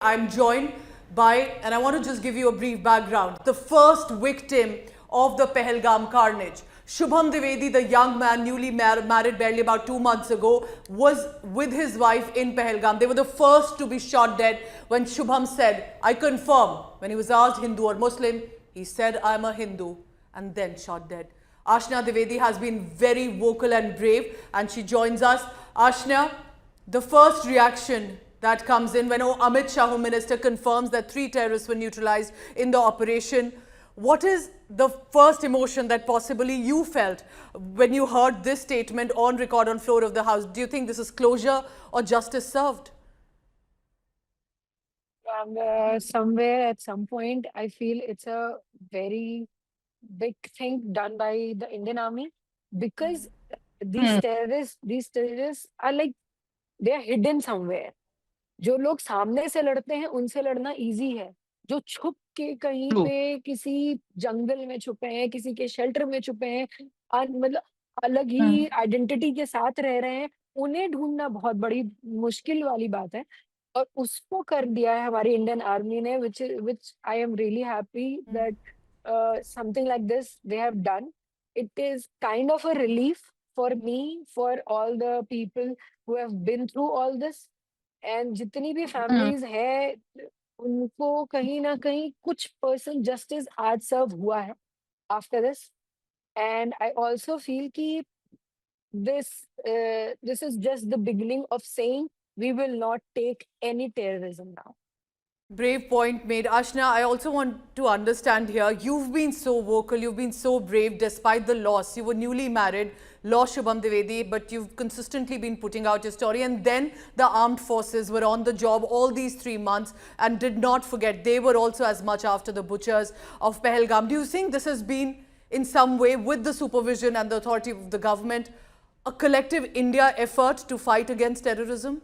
I'm joined by, and I want to just give you a brief background, the first victim of the Pahalgam carnage. Shubham Dwivedi, the young man newly married barely about 2 months ago, was with his wife in Pahalgam. They were the first to be shot dead when Shubham said, I confirm. When he was asked Hindu or Muslim, he said, I'm a Hindu, and then shot dead. Ashna Dwivedi has been very vocal and brave, and she joins us. Ashna, the first reaction that comes in when Amit Shah, Home Minister, confirms that 3 terrorists were neutralized in the operation. What is the first emotion that possibly you felt when you heard this statement on record on floor of the House? Do you think this is closure or justice served? Somewhere at some point, I feel it's a very big thing done by the Indian Army because these terrorists are like they are hidden somewhere. जो लोग सामने से लड़ते हैं उनसे लड़ना easy है। जो छुप के कहीं ट्रू। पे किसी जंगल में छुपे हैं, किसी के शेल्टर में छुपे हैं, मतलब अलग हुँ। ही आइडेंटिटी के साथ रह रहे हैं, उन्हें ढूँढना बहुत बड़ी मुश्किल वाली बात है। और उसको कर दिया है हमारी इंडियन आर्मी ने which I am really happy that something like this they have done. It is kind of a relief for me, for all the people who have been through all this. And जितनी भी हुँ। Families हैं, उनको कहीं न कहीं कुछ person justice आज सर्व हुआ है after this. And I also feel कि this is just the beginning of saying we will not take any terrorism now. Brave point made. Ashna, I also want to understand here, you've been so vocal, you've been so brave despite the loss. You were newly married, lost Shubham Dwivedi, but you've consistently been putting out your story. And then the armed forces were on the job all these 3 months and did not forget, they were also as much after the butchers of Pahalgam. Do you think this has been in some way, with the supervision and the authority of the government, a collective India effort to fight against terrorism?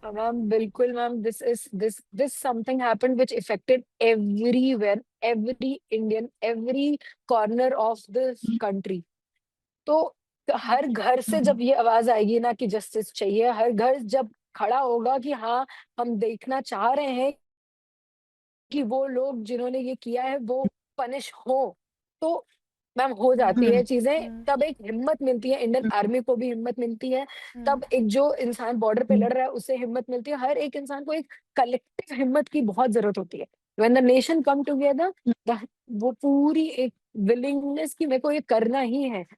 Ma'am, bilkul, ma'am. This something happened which affected everywhere, every Indian, every corner of the country. तो हर घर से हुँ। जब ये आवाज़ आएगी ना कि justice चाहिए, हर घर जब खड़ा होगा कि हाँ, हम देखना चाह रहे हैं कि वो लोग जिन्होंने ये किया है वो पनिश हो, तो मैम हो जाती है हुँ। चीज़ें, तब एक हिम्मत मिलती है, इंडियन हुँ। आर्मी को भी हिम्मत मिलती है, Hmm. तब एक जो इंसान बॉर्डर पे हुँ। लड़ रहा है उसे हिम्मत मिलती है, हर एक इंसान को एक कलेक्टिव हिम्मत की बहुत ज़रूरत होती है। When the nation come together the वो पूरी एक विलिंगनेस कि मेरे को ये करना ही है,